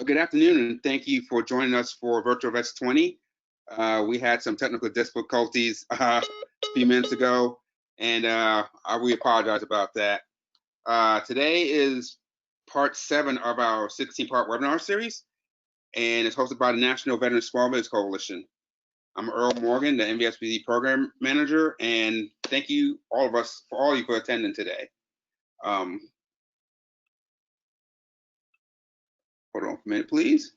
Good afternoon, and thank you for joining us for Virtual VETS'20. We had some technical difficulties a few minutes ago, and we apologize about that. Today is part 7 of our 16-part webinar series, and it's hosted by the National Veteran Small Business Coalition. I'm Earl Morgan, the NVSBD Program Manager, and thank you, all of you for attending today. Hold on for a minute, please.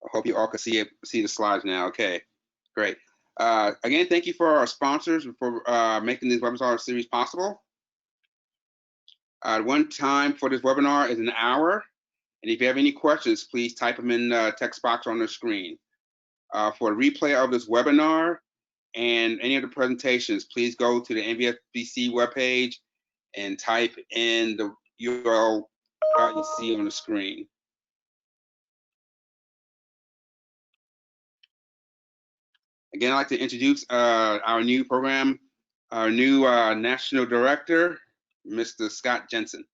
I hope you all can see the slides now. Okay, great. Again, thank you for our sponsors for making this webinar series possible. One time for this webinar is an hour, and if you have any questions, please type them in the text box on the screen. For a replay of this webinar and any of the presentations, please go to the NVSBC webpage and type in the URL you see on the screen. Again, I'd like to introduce our new National Director, Mr. Scott Jensen.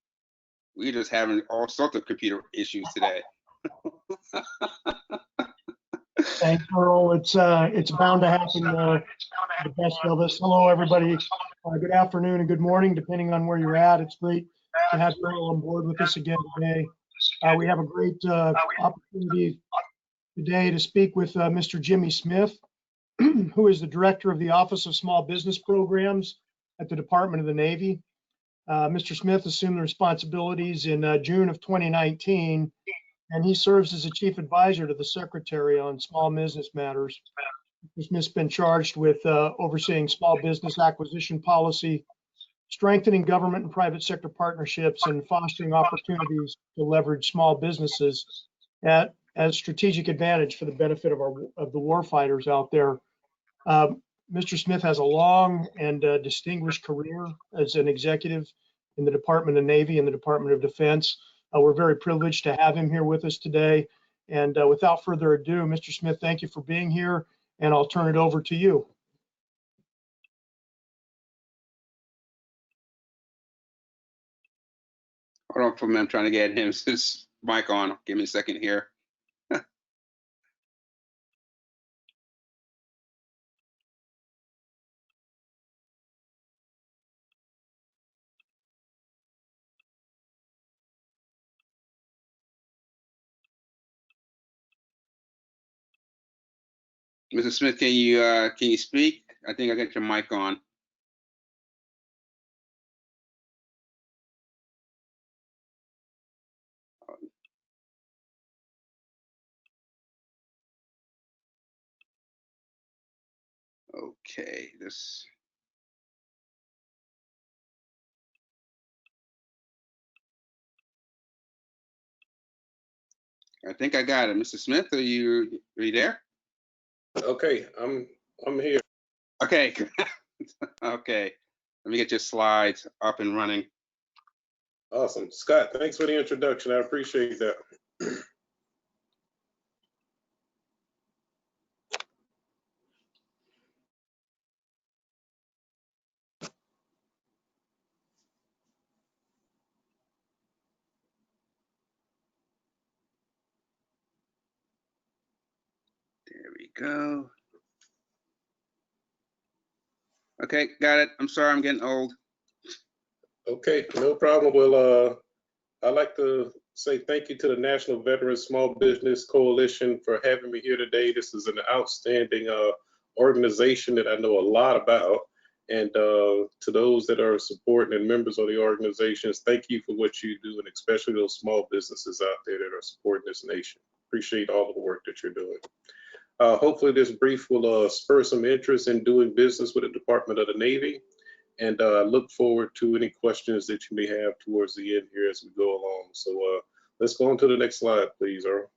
We're just having all sorts of computer issues today. Thanks, Earl. It's bound to happen to the best of us. Hello, everybody. Good afternoon and good morning, depending on where you're at. It's great to have Earl on board with us again today. We have a great opportunity today to speak with Mr. Jimmy Smith, who is the Director of the Office of Small Business Programs at the Department of the Navy. Mr. Smith assumed the responsibilities in June of 2019, and he serves as a Chief Advisor to the Secretary on small business matters. Mr. Smith's been charged with overseeing small business acquisition policy, strengthening government and private sector partnerships, and fostering opportunities to leverage small businesses as strategic advantage for the benefit of the warfighters out there. Mr. Smith has a long and distinguished career as an executive in the Department of Navy and the Department of Defense. We're very privileged to have him here with us today. And without further ado, Mr. Smith, thank you for being here, and I'll turn it over to you. Hold on for a minute, I'm trying to get his mic on. Give me a second here. Mr. Smith, can you speak? I think I got your mic on. Okay, this. I think I got it. Mr. Smith, are you there? Okay, I'm here. Okay. Okay, let me get your slides up and running. Awesome. Scott, thanks for the introduction. I appreciate that. There we go. Okay, got it. I'm sorry, I'm getting old. Okay, no problem. Well, I'd like to say thank you to the National Veteran Small Business Coalition for having me here today. This is an outstanding organization that I know a lot about. And to those that are supporting and members of the organizations, thank you for what you do, and especially those small businesses out there that are supporting this nation. Appreciate all of the work that you're doing. Hopefully this brief will spur some interest in doing business with the Department of the Navy, and look forward to any questions that you may have towards the end here as we go along. So let's go on to the next slide, please, Earl.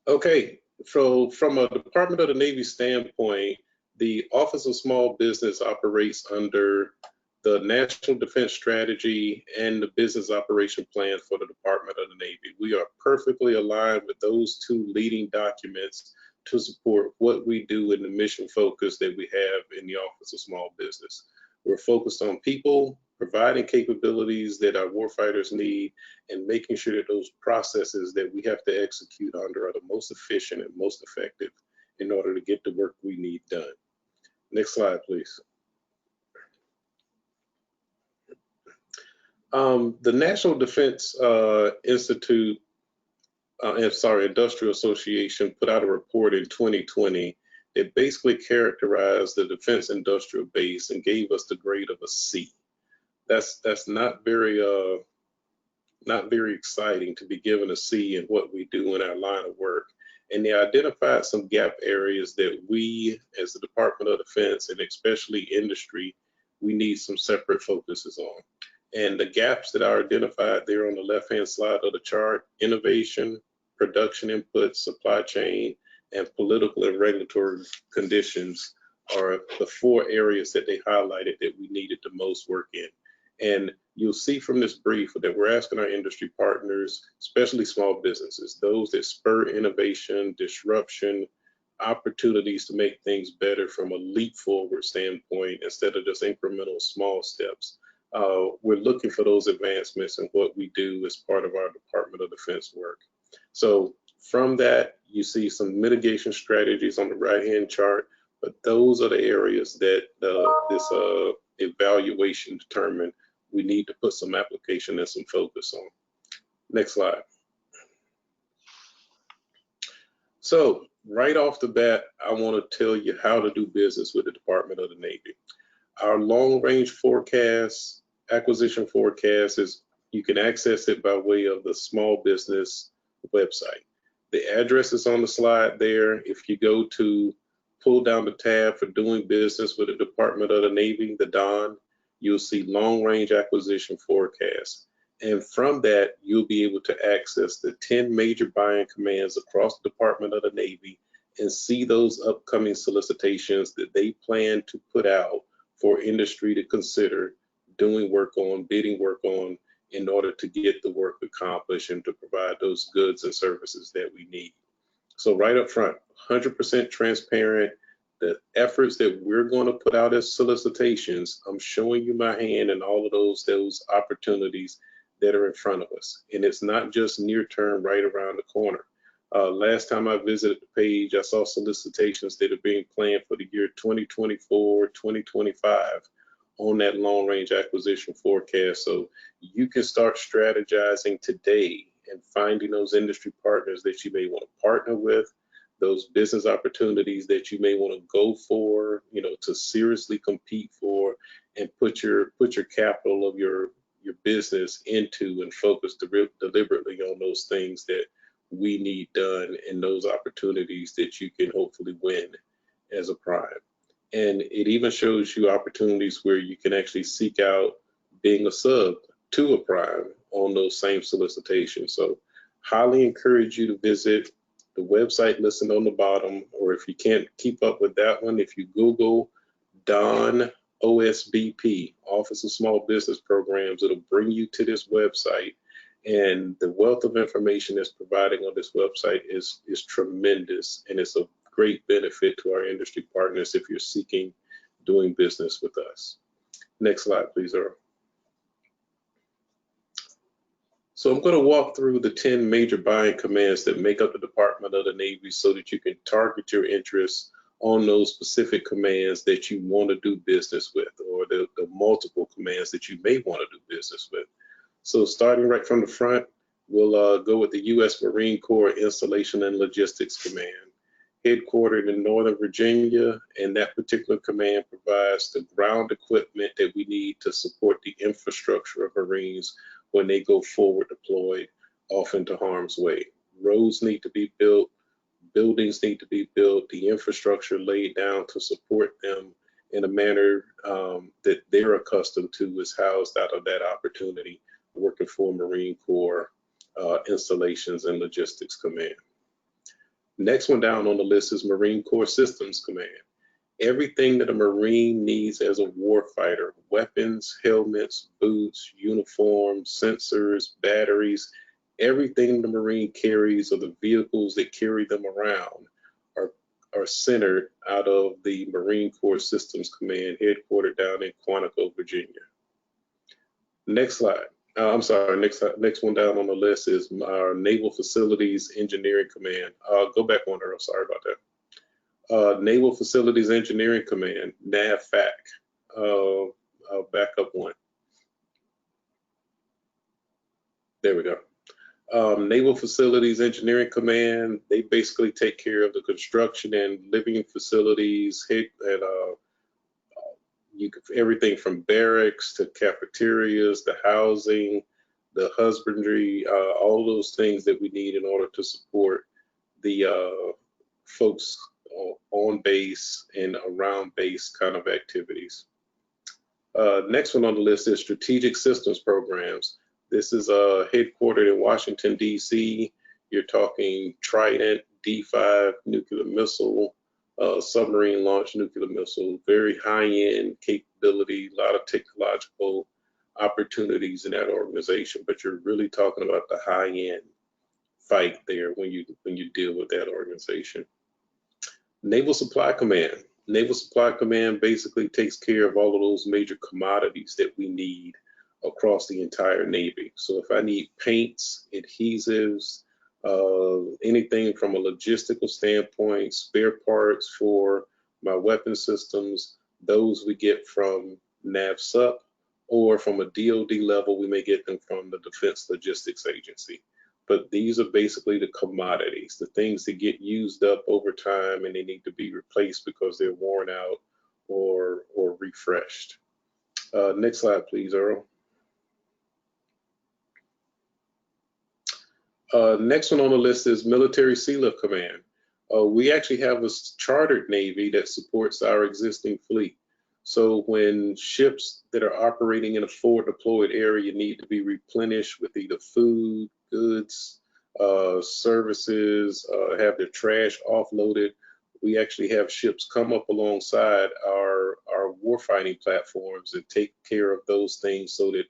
Okay, so from a Department of the Navy standpoint, the Office of Small Business operates under the National Defense Strategy and the Business Operation Plan for the Department of the Navy. We are perfectly aligned with those two leading documents to support what we do in the mission focus that we have in the Office of Small Business. We're focused on people, providing capabilities that our warfighters need, and making sure that those processes that we have to execute under are the most efficient and most effective in order to get the work we need done. Next slide, please. The National Defense Industrial Association put out a report in 2020 that basically characterized the defense industrial base and gave us the grade of a C. That's not very exciting to be given a C in what we do in our line of work. And they identified some gap areas that we, as the Department of Defense and especially industry, we need some separate focuses on. And the gaps that are identified there on the left-hand side of the chart: innovation, production input, supply chain, and political and regulatory conditions are the 4 areas that they highlighted that we needed the most work in. And you'll see from this brief that we're asking our industry partners, especially small businesses, those that spur innovation, disruption, opportunities to make things better from a leap forward standpoint instead of just incremental small steps. We're looking for those advancements in what we do as part of our Department of Defense work. So from that, you see some mitigation strategies on the right-hand chart, but those are the areas that this evaluation determined we need to put some application and some focus on. Next slide. So right off the bat, I want to tell you how to do business with the Department of the Navy. Our long-range forecast, acquisition forecast, you can access it by way of the small business website. The address is on the slide there. If you go to pull down the tab for doing business with the Department of the Navy, the DON, you'll see long-range acquisition forecast. And from that, you'll be able to access the 10 major buying commands across the Department of the Navy and see those upcoming solicitations that they plan to put out for industry to consider doing work on, bidding work on, in order to get the work accomplished and to provide those goods and services that we need. So right up front, 100% transparent. The efforts that we're going to put out as solicitations, I'm showing you my hand and all of those opportunities that are in front of us. And it's not just near term, right around the corner. Last time I visited the page, I saw solicitations that are being planned for the year 2024, 2025 on that long range acquisition forecast. So you can start strategizing today and finding those industry partners that you may want to partner with, those business opportunities that you may want to go for, to seriously compete for, and put your capital of your business into and focus deliberately on those things that we need done and those opportunities that you can hopefully win as a prime. And it even shows you opportunities where you can actually seek out being a sub to a prime on those same solicitations. So highly encourage you to visit the website listed on the bottom, or if you can't keep up with that one, if you Google DON OSBP, Office of Small Business Programs, it'll bring you to this website. And the wealth of information that's provided on this website is tremendous, and it's a great benefit to our industry partners if you're seeking doing business with us. Next slide, please, Earl. So I'm going to walk through the 10 major buying commands that make up the Department of the Navy so that you can target your interests on those specific commands that you want to do business with, or the multiple commands that you may want to do business with. So starting right from the front, we'll go with the U.S. Marine Corps Installation and Logistics Command, headquartered in Northern Virginia, and that particular command provides the ground equipment that we need to support the infrastructure of Marines when they go forward deployed off into harm's way. Roads need to be built, buildings need to be built, the infrastructure laid down to support them in a manner that they're accustomed to is housed out of that opportunity, working for Marine Corps Installations and Logistics Command. Next one down on the list is Marine Corps Systems Command. Everything that a Marine needs as a warfighter, weapons, helmets, boots, uniforms, sensors, batteries, everything the Marine carries or the vehicles that carry them around are are centered out of the Marine Corps Systems Command, headquartered down in Quantico, Virginia. Next slide. I'm sorry, next one down on the list is our Naval Facilities Engineering Command. Go back one, Earl, sorry about that. Naval Facilities Engineering Command, NAVFAC. I'll back up one. There we go. Naval Facilities Engineering Command, they basically take care of the construction and living facilities, everything from barracks to cafeterias, the housing, the husbandry, all those things that we need in order to support the folks on base and around base kind of activities. Next one on the list is Strategic Systems Programs. This is headquartered in Washington, D.C. You're talking Trident, D5 nuclear missile, submarine launched nuclear missile, very high-end capability, a lot of technological opportunities in that organization, but you're really talking about the high-end fight there when you deal with that organization. Naval Supply Command. Naval Supply Command basically takes care of all of those major commodities that we need across the entire Navy. So if I need paints, adhesives, anything from a logistical standpoint, spare parts for my weapon systems, those we get from NAVSUP, or from a DoD level, we may get them from the Defense Logistics Agency. But these are basically the commodities, the things that get used up over time and they need to be replaced because they're worn out or refreshed. Next slide, please, Earl. Next one on the list is Military Sea Lift Command. We actually have a chartered Navy that supports our existing fleet. So when ships that are operating in a forward deployed area need to be replenished with either food, goods, services, have their trash offloaded, we actually have ships come up alongside our warfighting platforms and take care of those things so that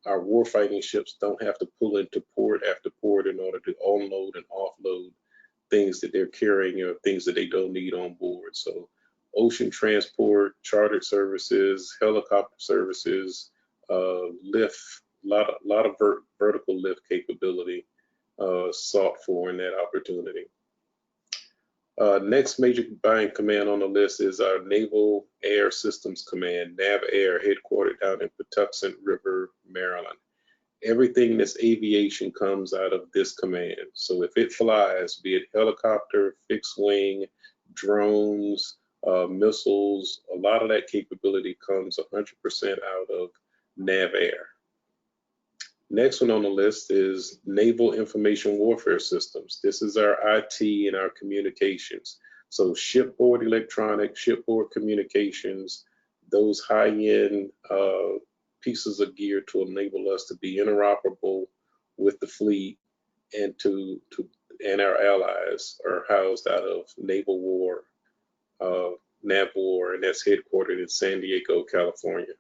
our warfighting ships don't have to pull into port after port in order to unload and offload things that they're carrying or things that they don't need on board. So ocean transport, chartered services, helicopter services, lift, a lot of vertical lift capability sought for in that opportunity. Next major buying command on the list is our Naval Air Systems Command, NAV Air, headquartered down in Patuxent River, Maryland. Everything that's aviation comes out of this command. So if it flies, be it helicopter, fixed wing, drones, missiles, a lot of that capability comes 100% out of NAV Air. Next one on the list is Naval Information Warfare Systems. This is our IT and our communications. So shipboard electronics, shipboard communications, those high-end pieces of gear to enable us to be interoperable with the fleet and and our allies are housed out of Naval War, NAV War, and that's headquartered in San Diego, California.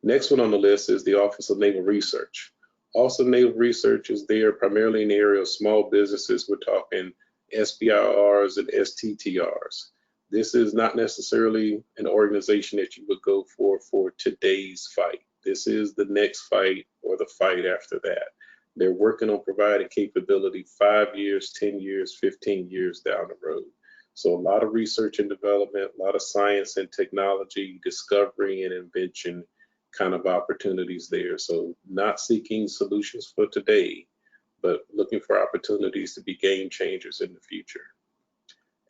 Next one on the list is the Office of Naval Research. Also, Naval Research is there primarily in the area of small businesses. We're talking SBIRs and STTRs. This is not necessarily an organization that you would go for today's fight. This is the next fight or the fight after that. They're working on providing capability 5 years, 10 years, 15 years down the road. So a lot of research and development, a lot of science and technology, discovery and invention kind of opportunities there. So not seeking solutions for today, but looking for opportunities to be game changers in the future.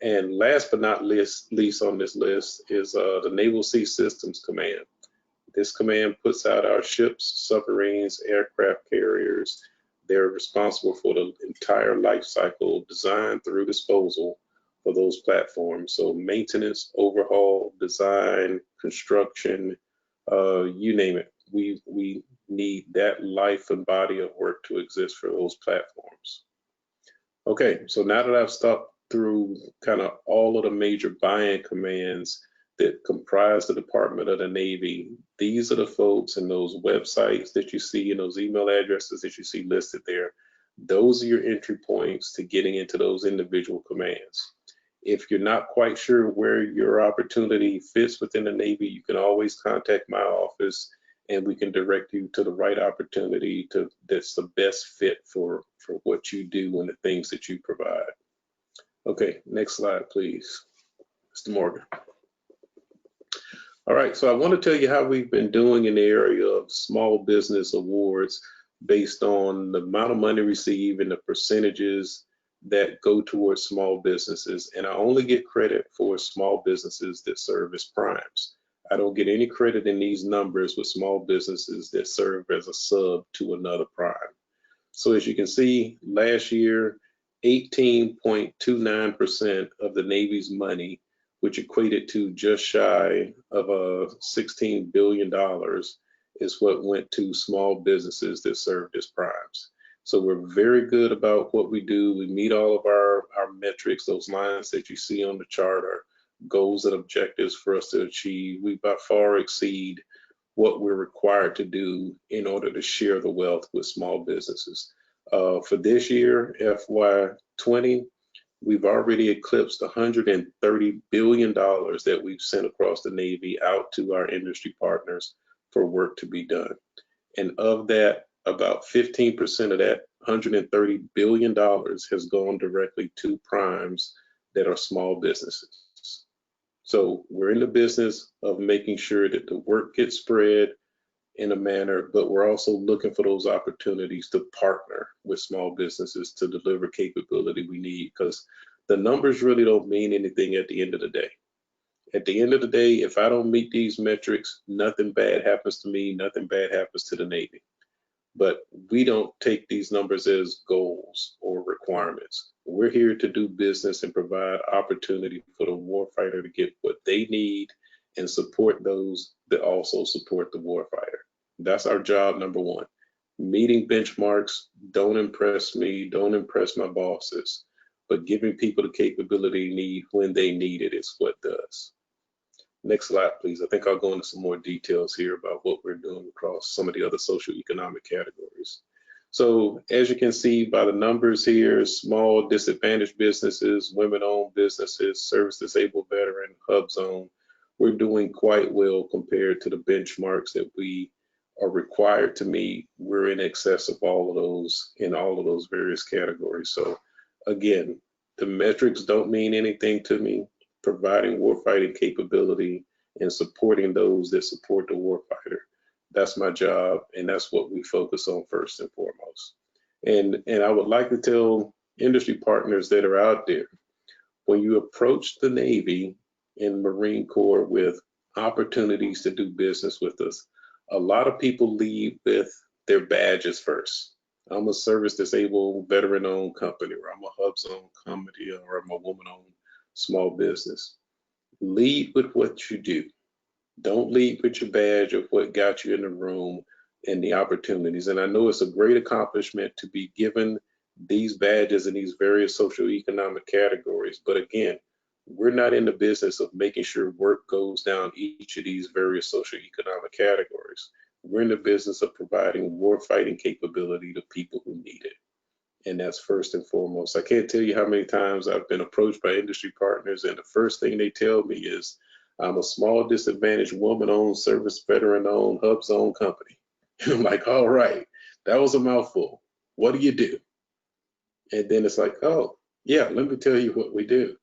And last but not least on this list is the Naval Sea Systems Command. This command puts out our ships, submarines, aircraft carriers. They're responsible for the entire life cycle, design through disposal for those platforms. So maintenance, overhaul, design, construction, you name it. We need that life and body of work to exist for those platforms. Okay, so now that I've stopped through kind of all of the major buying commands that comprise the Department of the Navy, these are the folks and those websites that you see and those email addresses that you see listed there. Those are your entry points to getting into those individual commands. If you're not quite sure where your opportunity fits within the Navy, you can always contact my office and we can direct you to the right opportunity that's the best fit for what you do and the things that you provide. Okay, next slide, please. Mr. Morgan. All right, so I want to tell you how we've been doing in the area of small business awards based on the amount of money received and the percentages that go towards small businesses. And I only get credit for small businesses that serve as primes. I don't get any credit in these numbers with small businesses that serve as a sub to another prime. So as you can see, last year, 18.29% of the Navy's money, which equated to just shy of $16 billion, is what went to small businesses that served as primes. So we're very good about what we do. We meet all of our metrics. Those lines that you see on the chart are goals and objectives for us to achieve. We by far exceed what we're required to do in order to share the wealth with small businesses. For this year, FY20, we've already eclipsed $130 billion that we've sent across the Navy out to our industry partners for work to be done. And of that, about 15% of that $130 billion has gone directly to primes that are small businesses. So we're in the business of making sure that the work gets spread in a manner, but we're also looking for those opportunities to partner with small businesses to deliver capability we need, because the numbers really don't mean anything at the end of the day. At the end of the day, if I don't meet these metrics, nothing bad happens to me, nothing bad happens to the Navy. But we don't take these numbers as goals or requirements. We're here to do business and provide opportunity for the warfighter to get what they need and support those that also support the warfighter. That's our job number one. Meeting benchmarks don't impress me, don't impress my bosses, but giving people the capability they need when they need it is what does. Next slide, please. I think I'll go into some more details here about what we're doing across some of the other socioeconomic categories. So as you can see by the numbers here, small disadvantaged businesses, women-owned businesses, service-disabled veteran, hub zone, we're doing quite well compared to the benchmarks that we are required to meet. We're in excess of all of those in all of those various categories. So again, the metrics don't mean anything to me. Providing warfighting capability and supporting those that support the warfighter. That's my job, and that's what we focus on first and foremost. And I would like to tell industry partners that are out there, when you approach the Navy and Marine Corps with opportunities to do business with us, a lot of people lead with their badges first. I'm a service-disabled, veteran-owned company, or I'm a hub zone company, or I'm a woman-owned small business. Lead with what you do. Don't lead with your badge of what got you in the room and the opportunities. And I know it's a great accomplishment to be given these badges in these various socioeconomic categories. But again, we're not in the business of making sure work goes down each of these various socioeconomic categories. We're in the business of providing warfighting capability to people who need it. And that's first and foremost. I can't tell you how many times I've been approached by industry partners, and the first thing they tell me is, I'm a small disadvantaged woman-owned, service veteran-owned, hub zone company. And I'm like, all right, that was a mouthful. What do you do? And then it's like, oh, yeah, let me tell you what we do.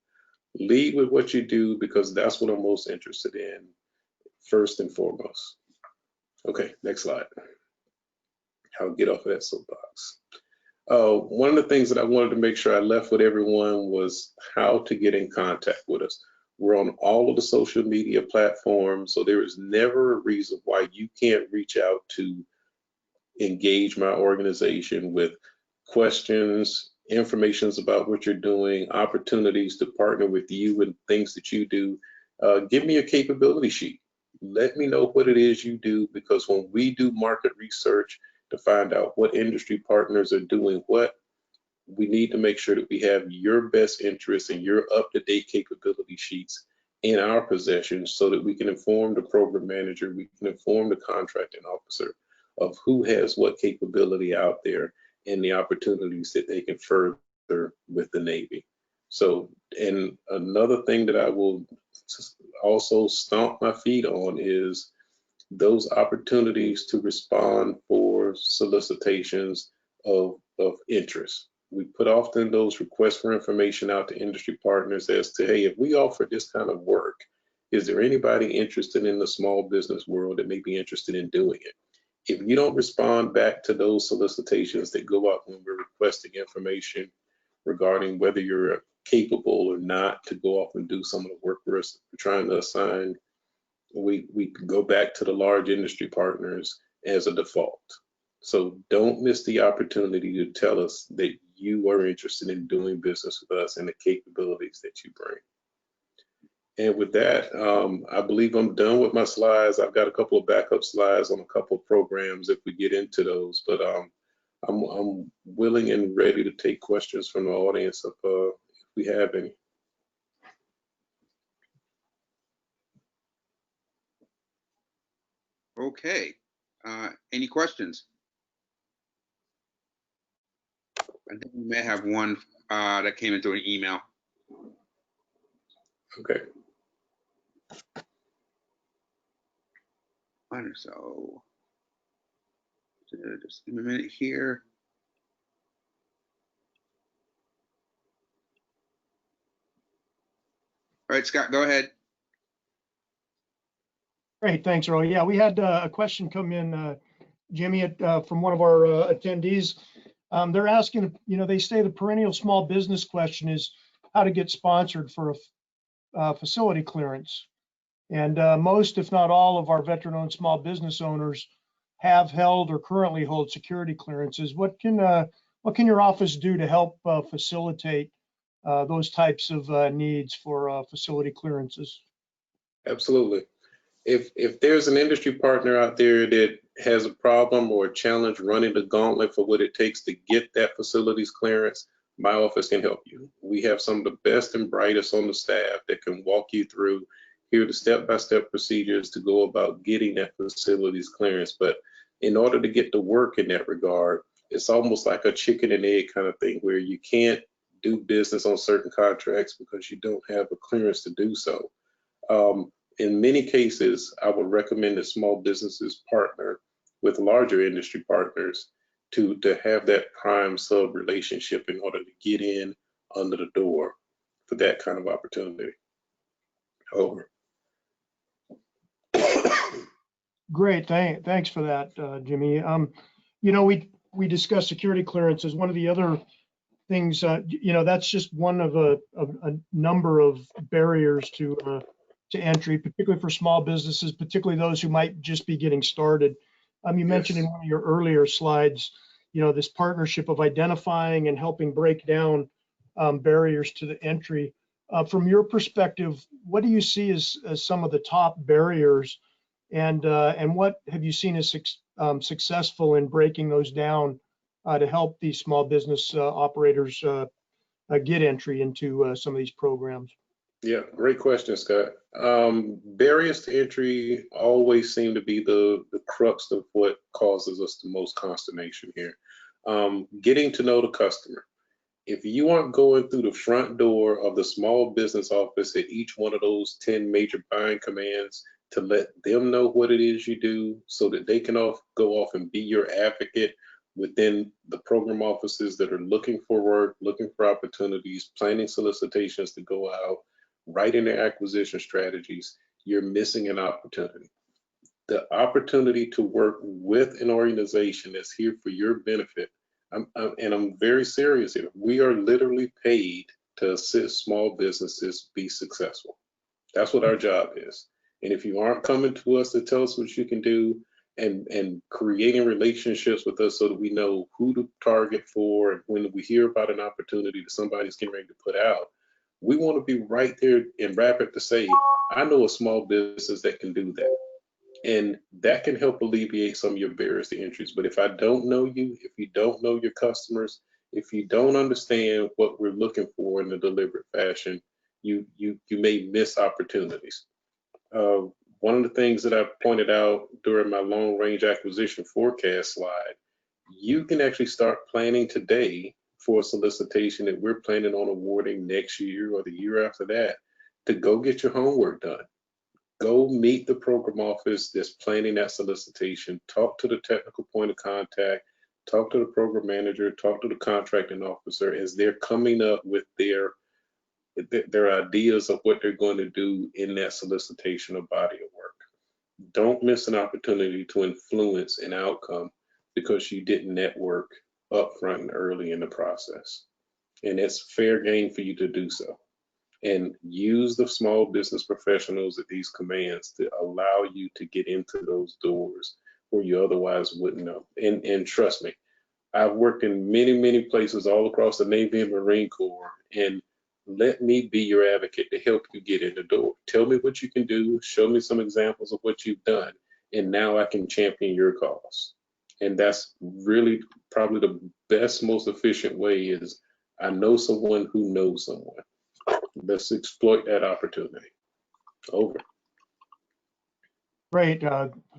Lead with what you do, because that's what I'm most interested in, first and foremost. Okay, next slide. I'll get off of that soapbox. One of the things that I wanted to make sure I left with everyone was how to get in contact with us. We're on all of the social media platforms, so there is never a reason why you can't reach out to engage my organization with questions, informations about what you're doing, opportunities to partner with you and things that you do. Give me a capability sheet. Let me know what it is you do, because when we do market research to find out what industry partners are doing what, we need to make sure that we have your best interests and your up-to-date capability sheets in our possession, so that we can inform the program manager, we can inform the contracting officer of who has what capability out there and the opportunities that they can further with the Navy. So, and another thing that I will also stomp my feet on is those opportunities to respond for solicitations of interest. We put often those requests for information out to industry partners as to, hey, if we offer this kind of work, is there anybody interested in the small business world that may be interested in doing it? If you don't respond back to those solicitations that go out when we're requesting information regarding whether you're capable or not to go off and do some of the work we're trying to assign, we can go back to the large industry partners as a default. So don't miss the opportunity to tell us that you are interested in doing business with us and the capabilities that you bring. And with that, I believe I'm done with my slides. I've got a couple of backup slides on a couple of programs if we get into those, but I'm willing and ready to take questions from the audience if we have any. Okay. Any questions? I think we may have one that came into an email. Okay. So just give me a minute here. All right, Scott, go ahead. Great, thanks, Earl. Yeah, we had a question come in, Jimmy, from one of our attendees. They're asking, they say the perennial small business question is how to get sponsored for a facility clearance. And most, if not all, of our veteran-owned small business owners have held or currently hold security clearances. What can your office do to help facilitate those types of needs for facility clearances? Absolutely. If there's an industry partner out there that has a problem or a challenge running the gauntlet for what it takes to get that facilities clearance, my office can help you. We have some of the best and brightest on the staff that can walk you through here the step-by-step procedures to go about getting that facilities clearance. But in order to get to work in that regard, it's almost like a chicken and egg kind of thing where you can't do business on certain contracts because you don't have a clearance to do so. In many cases, I would recommend that small businesses partner with larger industry partners to have that prime sub relationship in order to get in under the door for that kind of opportunity. Over. Great, thanks for that, Jimmy. We discussed security clearance as one of the other things. That's just one of a number of barriers to entry, particularly for small businesses, particularly those who might just be getting started. You mentioned in one of your earlier slides, this partnership of identifying and helping break down barriers to the entry. From your perspective, what do you see as some of the top barriers, and what have you seen as successful in breaking those down to help these small business operators get entry into some of these programs? Yeah, great question, Scott. Barriers to entry always seem to be the crux of what causes us the most consternation here. Getting to know the customer. If you aren't going through the front door of the small business office at each one of those 10 major buying commands to let them know what it is you do so that they can go off and be your advocate within the program offices that are looking for work, looking for opportunities, planning solicitations to go out, writing their acquisition strategies, you're missing an opportunity. The opportunity to work with an organization that's here for your benefit. I'm very serious here. We are literally paid to assist small businesses be successful. That's what our job is. And if you aren't coming to us to tell us what you can do and creating relationships with us so that we know who to target for, and when we hear about an opportunity that somebody's getting ready to put out, we want to be right there and rapid to say, I know a small business that can do that. And that can help alleviate some of your barriers to entries. But if I don't know you, if you don't know your customers, if you don't understand what we're looking for in a deliberate fashion, you may miss opportunities. One of the things that I pointed out during my long range acquisition forecast slide, you can actually start planning today for a solicitation that we're planning on awarding next year or the year after that, to go get your homework done. Go meet the program office that's planning that solicitation, talk to the technical point of contact, talk to the program manager, talk to the contracting officer as they're coming up with their ideas of what they're going to do in that solicitation or body of work. Don't miss an opportunity to influence an outcome because you didn't network upfront and early in the process. And it's fair game for you to do so. And use the small business professionals at these commands to allow you to get into those doors where you otherwise wouldn't know. And trust me, I've worked in many, many places all across the Navy and Marine Corps, and let me be your advocate to help you get in the door. Tell me what you can do, show me some examples of what you've done, and now I can champion your cause. And that's really probably the best, most efficient way is I know someone who knows someone. Let's exploit that opportunity. Over. Great.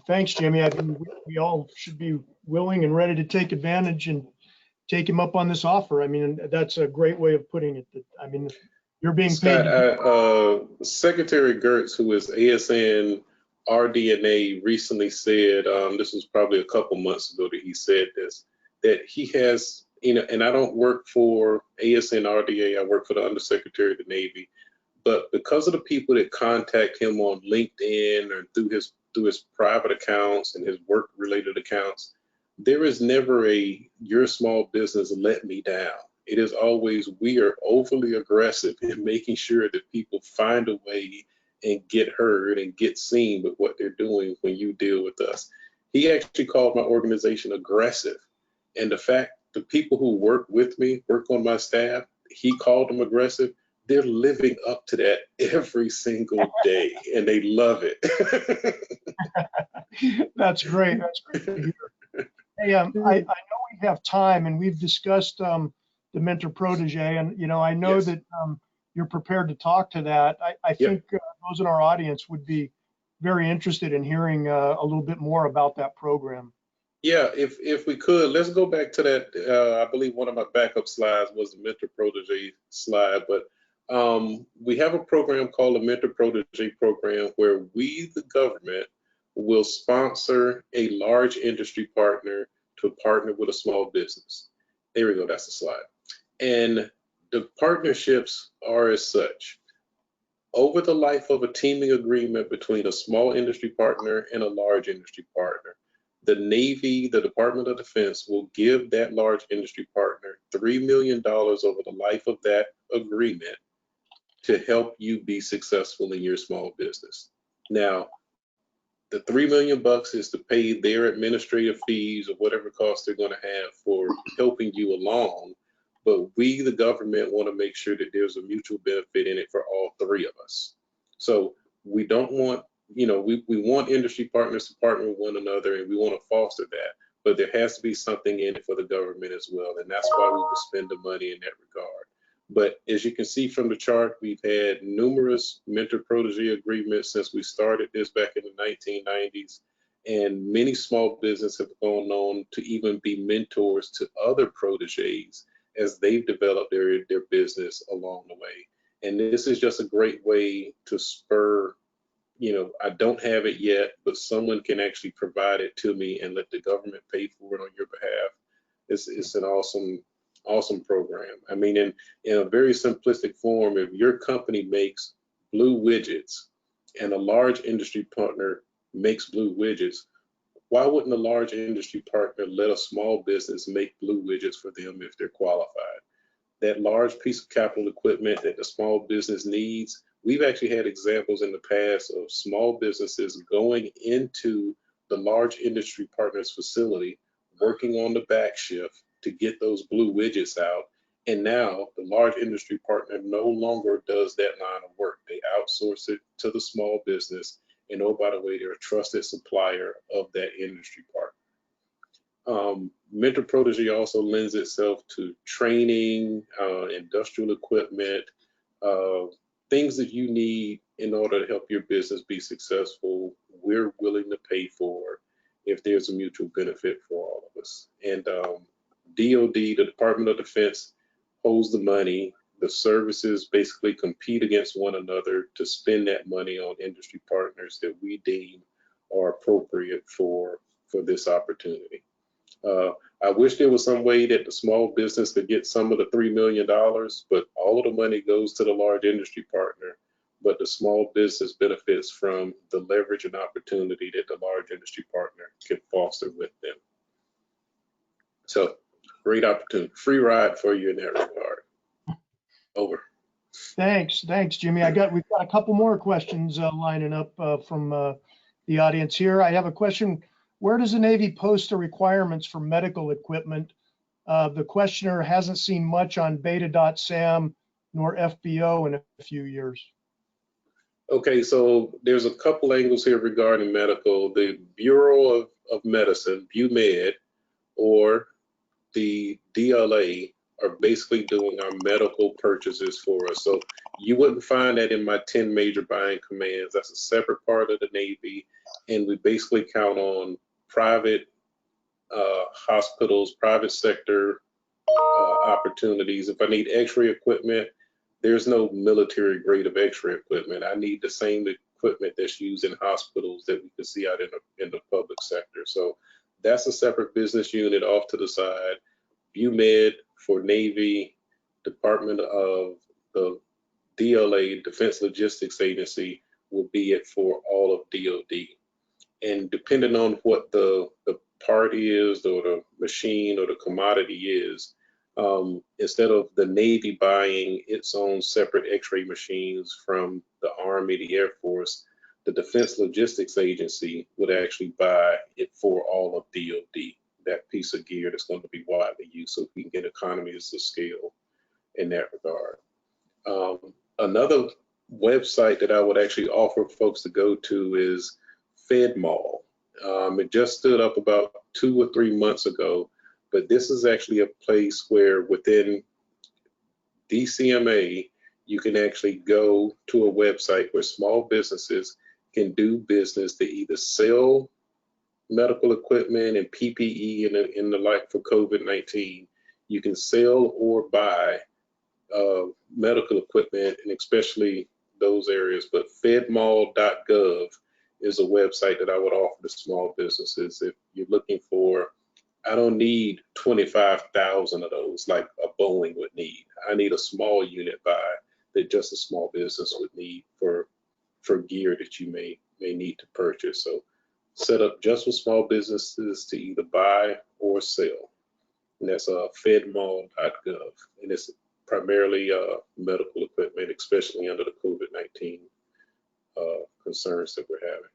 Thanks, Jimmy. I think we all should be willing and ready to take advantage and take him up on this offer. I mean, that's a great way of putting it. I mean, you're being paid. Scott, Secretary Gertz, who is ASN RDNA, recently said, this was probably a couple months ago that he said this, that he has, and I don't work for ASN RDA, I work for the Undersecretary of the Navy, but because of the people that contact him on LinkedIn or through his private accounts and his work-related accounts, there is never a your small business let me down. It is always we are overly aggressive in making sure that people find a way and get heard and get seen with what they're doing when you deal with us. He actually called my organization aggressive. And the fact the people who work with me, work on my staff, he called them aggressive. They're living up to that every single day and they love it. That's great. That's great to hear. Hey, I know we have time and we've discussed the mentor protege, and I know Yes. that you're prepared to talk to that. I think those in our audience would be very interested in hearing a little bit more about that program. Yeah, if we could, let's go back to that. I believe one of my backup slides was the mentor protege slide, but we have a program called the Mentor Protege Program where we, the government, will sponsor a large industry partner to partner with a small business. There we go, that's the slide. And the partnerships are as such. Over the life of a teaming agreement between a small industry partner and a large industry partner, the Navy, the Department of Defense will give that large industry partner $3 million over the life of that agreement to help you be successful in your small business. Now, the $3 million is to pay their administrative fees or whatever costs they're going to have for helping you along. But we, the government, want to make sure that there's a mutual benefit in it for all three of us. So we don't want, we want industry partners to partner with one another, and we want to foster that. But there has to be something in it for the government as well. And that's why we will spend the money in that regard. But as you can see from the chart, we've had numerous mentor protege agreements since we started this back in the 1990s. And many small businesses have gone on to even be mentors to other proteges as they've developed their business along the way. And this is just a great way to spur, I don't have it yet, but someone can actually provide it to me and let the government pay for it on your behalf. It's an awesome program. I mean, in a very simplistic form, if your company makes blue widgets and a large industry partner makes blue widgets, why wouldn't a large industry partner let a small business make blue widgets for them if they're qualified? That large piece of capital equipment that the small business needs, we've actually had examples in the past of small businesses going into the large industry partner's facility, working on the back shift to get those blue widgets out. And now the large industry partner no longer does that line of work. They outsource it to the small business. And oh, by the way, they're a trusted supplier of that industry partner. Mentor Protege also lends itself to training, industrial equipment, things that you need in order to help your business be successful. We're willing to pay for if there's a mutual benefit for all of us. And DOD, the Department of Defense, holds the money. The services basically compete against one another to spend that money on industry partners that we deem are appropriate for this opportunity. I wish there was some way that the small business could get some of the $3 million, but all of the money goes to the large industry partner. But the small business benefits from the leverage and opportunity that the large industry partner can foster with them. So great opportunity, free ride for you in that regard. Over. Thanks, Jimmy. We've got a couple more questions lining up from the audience here. I have a question. Where does the Navy post the requirements for medical equipment? The questioner hasn't seen much on beta.sam nor FBO in a few years. Okay, so there's a couple angles here regarding medical. The Bureau of Medicine, BUMED, or the DLA are basically doing our medical purchases for us. So you wouldn't find that in my 10 major buying commands. That's a separate part of the Navy. And we basically count on private hospitals, private sector opportunities. If I need x-ray equipment, there's no military grade of x-ray equipment. I need the same equipment that's used in hospitals that we can see out in the public sector. So that's a separate business unit off to the side. BUMED for Navy, Department of the DLA, Defense Logistics Agency, will be it for all of DOD. And depending on what the part is, or the machine or the commodity is, instead of the Navy buying its own separate x-ray machines from the Army, the Air Force, the Defense Logistics Agency would actually buy it for all of DOD, that piece of gear that's going to be widely used, so we can get economies of scale in that regard. Another website that I would actually offer folks to go to is FedMall. It just stood up about 2 or 3 months ago, but this is actually a place where within DCMA, you can actually go to a website where small businesses can do business to either sell medical equipment and PPE and the like for COVID-19. You can sell or buy medical equipment, and especially those areas. But fedmall.gov is a website that I would offer to small businesses. If you're looking for, I don't need 25,000 of those like a Boeing would need. I need a small unit buy that just a small business would need for gear that you may need to purchase. So set up just for small businesses to either buy or sell. And that's fedmall.gov. And it's primarily medical equipment, especially under the COVID-19 concerns that we're having.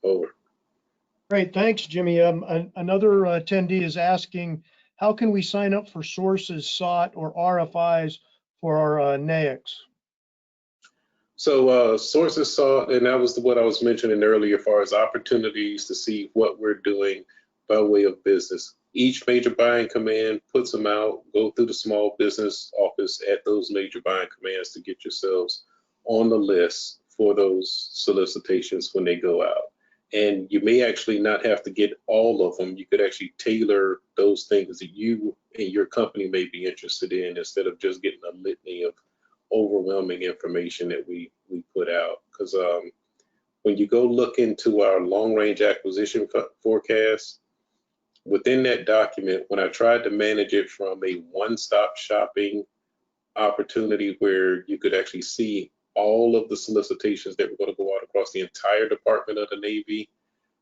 Over. Great, thanks, Jimmy. Another attendee is asking, how can we sign up for sources sought or RFIs for our NAICS? So sources sought, and that was what I was mentioning earlier, as far as opportunities to see what we're doing by way of business. Each major buying command puts them out. Go through the small business office at those major buying commands to get yourselves on the list for those solicitations when they go out. And you may actually not have to get all of them. You could actually tailor those things that you and your company may be interested in, instead of just getting a litany of overwhelming information that we put out. Because when you go look into our long range acquisition forecast, within that document, when I tried to manage it from a one-stop shopping opportunity where you could actually see all of the solicitations that were going to go out across the entire Department of the Navy,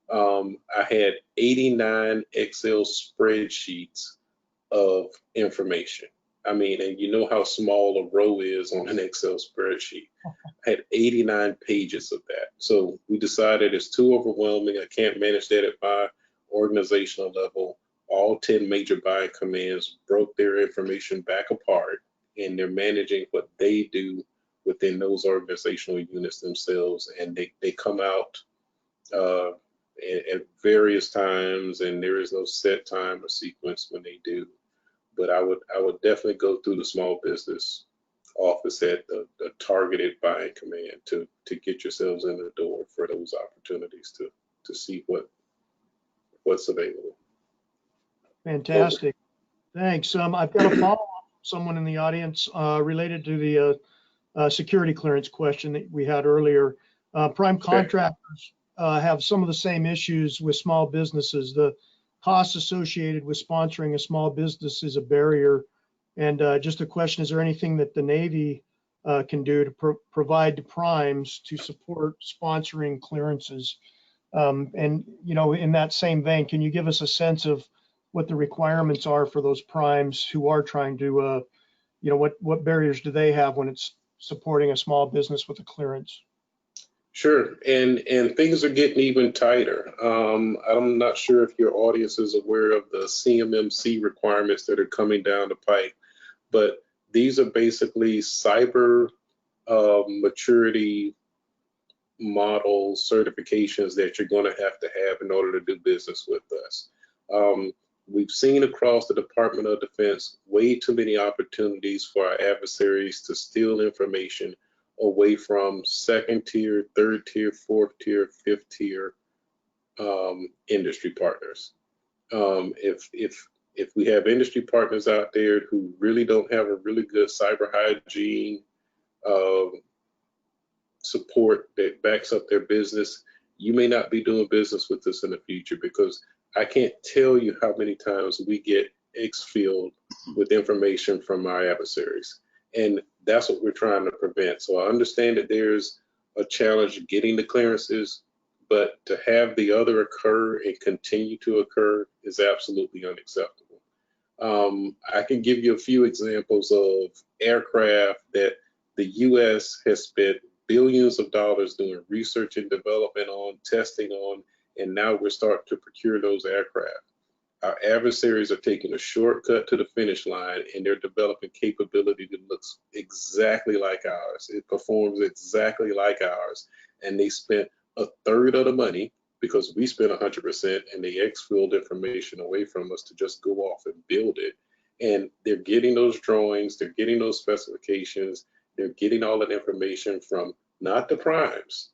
I had 89 Excel spreadsheets of information. I mean, and you know how small a row is on an Excel spreadsheet. I had 89 pages of that. So we decided it's too overwhelming. I can't manage that at my organizational level. All 10 major buying commands broke their information back apart, and they're managing what they do within those organizational units themselves. And they come out at various times, and there is no set time or sequence when they do. But I would definitely go through the small business office at the targeted buying command to get yourselves in the door for those opportunities to see what's available. Fantastic. Thanks. I've got a follow-up from someone in the audience related to the security clearance question that we had earlier. Prime contractors have some of the same issues with small businesses. The costs associated with sponsoring a small business is a barrier. And just a question, is there anything that the Navy can do to provide to primes to support sponsoring clearances? And, you know, in that same vein, can you give us a sense of what the requirements are for those primes who are trying to, you know, what barriers do they have when it's supporting a small business with a clearance? Sure, and things are getting even tighter. I'm not sure if your audience is aware of the CMMC requirements that are coming down the pipe, but these are basically cyber maturity model certifications that you're going to have in order to do business with us. We've seen across the Department of Defense way too many opportunities for our adversaries to steal information away from second tier, third tier, fourth tier, fifth tier industry partners. If we have industry partners out there who really don't have a really good cyber hygiene support that backs up their business, you may not be doing business with us in the future, because I can't tell you how many times we get exfilled with information from our adversaries. And that's what we're trying to prevent. So I understand that there's a challenge getting the clearances, but to have the other occur and continue to occur is absolutely unacceptable. I can give you a few examples of aircraft that the US has spent billions of dollars doing research and development on, testing on, and now we're starting to procure those aircraft. Our adversaries are taking a shortcut to the finish line, and they're developing capability that looks exactly like ours. It performs exactly like ours, and they spent a third of the money, because we spent 100%, and they exfilled information away from us to just go off and build it. And they're getting those drawings, they're getting those specifications, they're getting all that information from not the primes,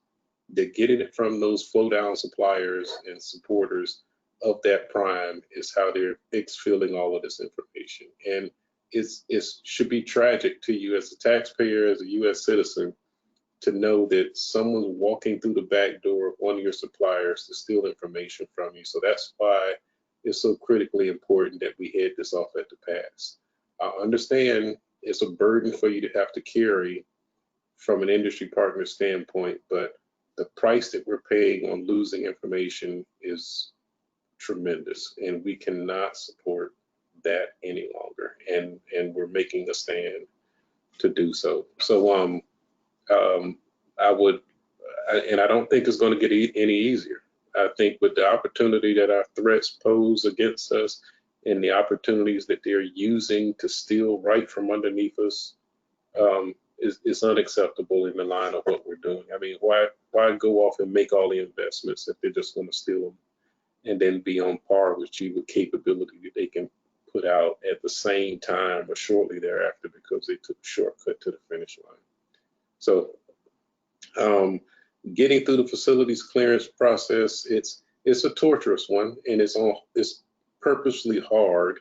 they're getting it from those flow down suppliers and supporters of that prime, is how they're exfilling all of this information. And it should be tragic to you as a taxpayer, as a US citizen, to know that someone's walking through the back door of one of your suppliers to steal information from you. So that's why it's so critically important that we head this off at the pass. I understand it's a burden for you to have to carry from an industry partner standpoint, but the price that we're paying on losing information is tremendous, and we cannot support that any longer. And we're making a stand to do so. So I don't think it's going to get any easier. I think with the opportunity that our threats pose against us and the opportunities that they're using to steal right from underneath us, is unacceptable in the line of what we're doing. I mean, why go off and make all the investments if they're just going to steal them and then be on par with you with capability that they can put out at the same time or shortly thereafter, because they took a shortcut to the finish line. So getting through the facilities clearance process, it's a torturous one, and it's purposely hard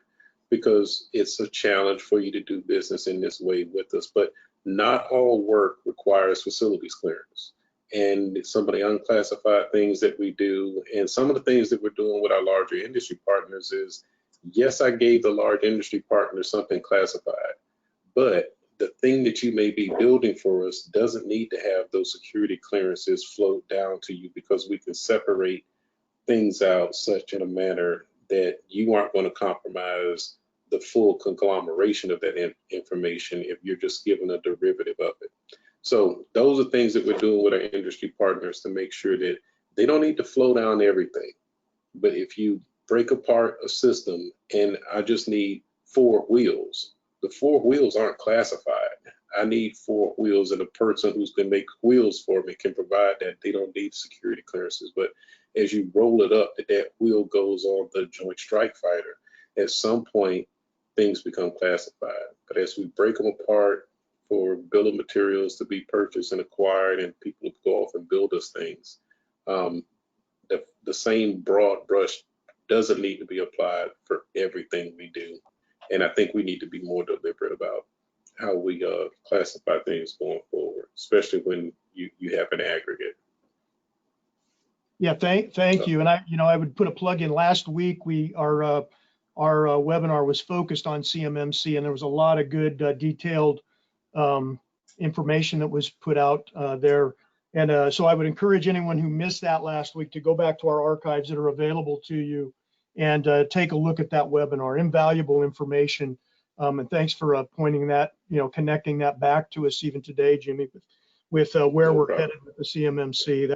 because it's a challenge for you to do business in this way with us. But not all work requires facilities clearance. And some of the unclassified things that we do, and some of the things that we're doing with our larger industry partners is, yes, I gave the large industry partner something classified, but the thing that you may be building for us doesn't need to have those security clearances float down to you, because we can separate things out such in a manner that you aren't going to compromise the full conglomeration of that information if you're just given a derivative of it. So those are things that we're doing with our industry partners to make sure that they don't need to flow down everything. But if you break apart a system and I just need 4 wheels, the 4 wheels aren't classified. I need 4 wheels, and a person who's going to make wheels for me can provide that. They don't need security clearances. But as you roll it up, that wheel goes on the Joint Strike Fighter, at some point things become classified. But as we break them apart for bill of materials to be purchased and acquired, and people to go off and build us things, the same broad brush doesn't need to be applied for everything we do. And I think we need to be more deliberate about how we classify things going forward, especially when you have an aggregate. Yeah, thank you. And I would put a plug in. Last week, our webinar was focused on CMMC, and there was a lot of good detailed information that was put out there. And so I would encourage anyone who missed that last week to go back to our archives that are available to you and take a look at that webinar. Invaluable information. And thanks for pointing that, connecting that back to us even today, Jimmy, with where we're headed with the CMMC.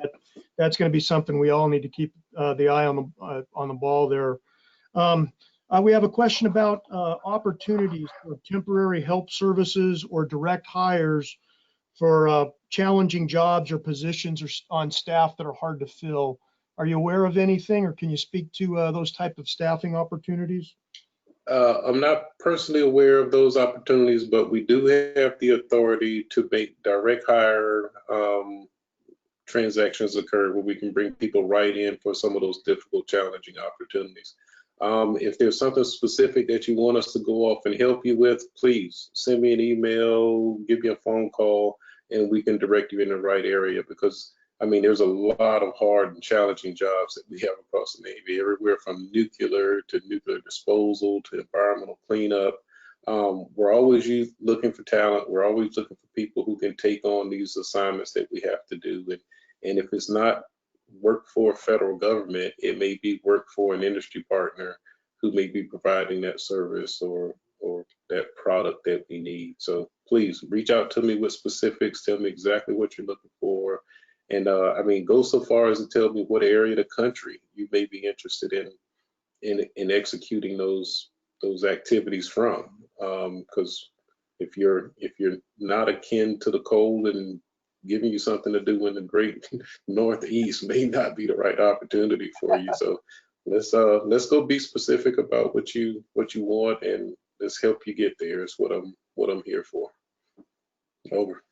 That's going to be something we all need to keep the eye on the ball there. We have a question about opportunities for temporary help services or direct hires for challenging jobs or positions or on staff that are hard to fill. Are you aware of anything, or can you speak to those type of staffing opportunities? I'm not personally aware of those opportunities, but we do have the authority to make direct hire transactions occur where we can bring people right in for some of those difficult, challenging opportunities. If there's something specific that you want us to go off and help you with, please send me an email, give me a phone call, and we can direct you in the right area, because I mean, there's a lot of hard and challenging jobs that we have across the Navy, everywhere from nuclear to nuclear disposal to environmental cleanup. We're always looking for talent. We're always looking for people who can take on these assignments that we have to do. And if it's not work for federal government, it may be work for an industry partner who may be providing that service or that product that we need. So please reach out to me with specifics. Tell me exactly what you're looking for. And I mean, go so far as to tell me what area of the country you may be interested in executing those activities from. Because if you're not akin to the cold, and giving you something to do in the great Northeast may not be the right opportunity for you. So let's go be specific about what you want, and let's help you get there. Is what I'm here for. Over.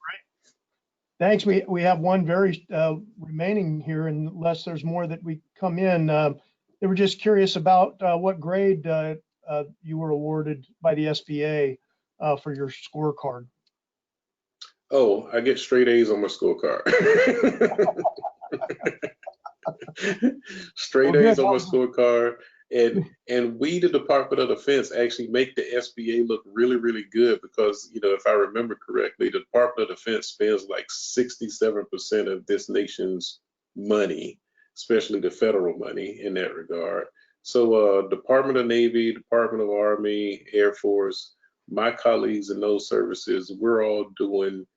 Thanks. We have one very remaining here, unless there's more that we come in. They were just curious about what grade you were awarded by the SBA for your scorecard. Oh, I get straight A's on my scorecard. Straight A's on my scorecard. And we, the Department of Defense, actually make the SBA look really, really good, because, if I remember correctly, the Department of Defense spends like 67% of this nation's money, especially the federal money, in that regard. So Department of Navy, Department of Army, Air Force, my colleagues in those services, we're all doing,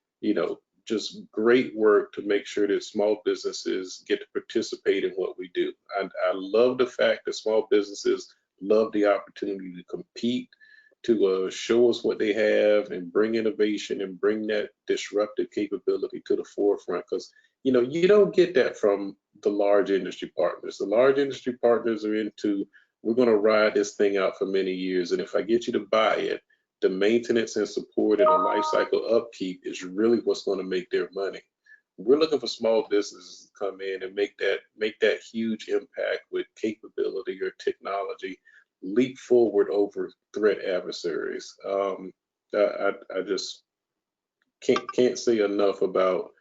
just great work to make sure that small businesses get to participate in what we do. I love the fact that small businesses love the opportunity to compete, to show us what they have and bring innovation and bring that disruptive capability to the forefront. Because, you don't get that from the large industry partners. The large industry partners are into, we're going to ride this thing out for many years. And if I get you to buy it, the maintenance and support and the life cycle upkeep is really what's going to make their money. We're looking for small businesses to come in and make that huge impact with capability or technology, leap forward over threat adversaries. I just can't say enough about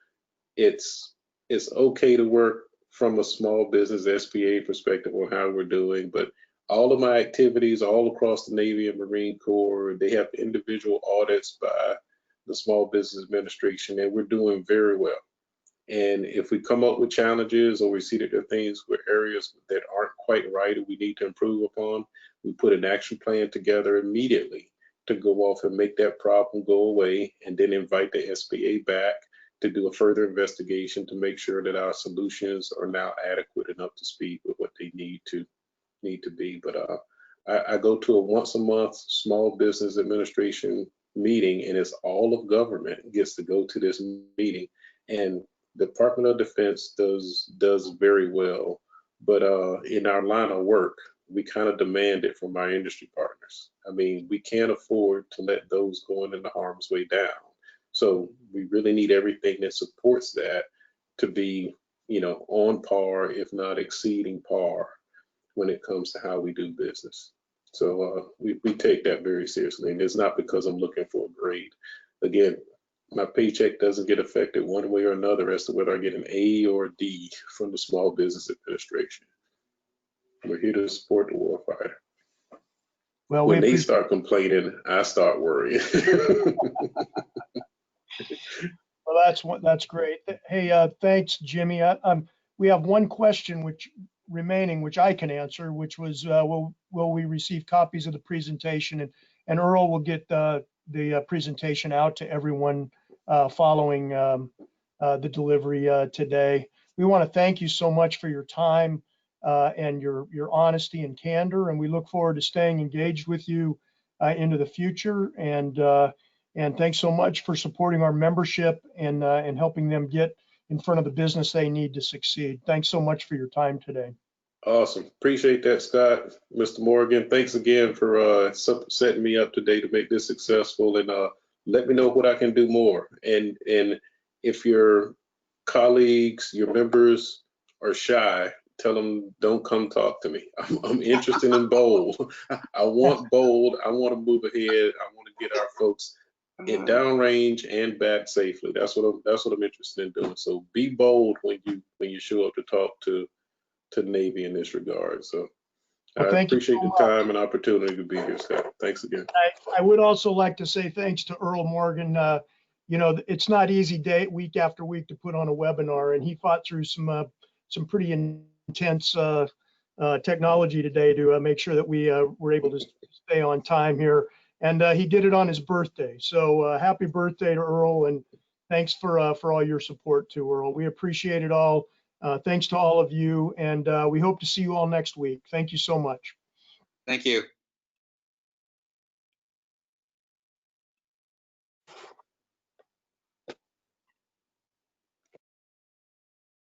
it's okay to work from a small business SBA perspective on how we're doing, but all of my activities all across the Navy and Marine Corps, they have individual audits by the Small Business Administration, and we're doing very well. And if we come up with challenges, or we see that there are things where areas that aren't quite right and we need to improve upon, we put an action plan together immediately to go off and make that problem go away, and then invite the SBA back to do a further investigation to make sure that our solutions are now adequate and up to speed with what they need to be. But I go to a once a month Small Business Administration meeting, and it's all of government gets to go to this meeting, and the Department of Defense does very well. But in our line of work, we kind of demand it from our industry partners. I mean, we can't afford to let those going into harm's way down. So we really need everything that supports that to be, on par, if not exceeding par, when it comes to how we do business. So we take that very seriously, and it's not because I'm looking for a grade. Again, my paycheck doesn't get affected one way or another as to whether I get an A or a D from the Small Business Administration. We're here to support the warfighter. Well, When they start complaining, I start worrying. Well, that's great. Hey, thanks, Jimmy. We have one question remaining, which I can answer, which was, will we receive copies of the presentation? And Earl will get the presentation out to everyone following the delivery today. We want to thank you so much for your time and your honesty and candor, and we look forward to staying engaged with you into the future. And thanks so much for supporting our membership and helping them get in front of the business they need to succeed. Thanks so much for your time today. Awesome. Appreciate that, Scott. Mr. Morgan, thanks again for setting me up today to make this successful, and let me know what I can do more. And if your colleagues, your members are shy, tell them don't come talk to me. I'm interested in bold. I want bold. I want to move ahead. I want to get our folks in downrange and back safely. That's what I'm interested in doing. So be bold when you show up to talk to Navy in this regard. So well, I appreciate the time and opportunity to be here, Scott. Thanks again. I would also like to say thanks to Earl Morgan. You know, it's not easy week after week to put on a webinar, and he fought through some pretty intense technology today to make sure that we were able to stay on time here. And he did it on his birthday. So happy birthday to Earl, and thanks for all your support too, Earl. We appreciate it all. Thanks to all of you, and we hope to see you all next week. Thank you so much. Thank you.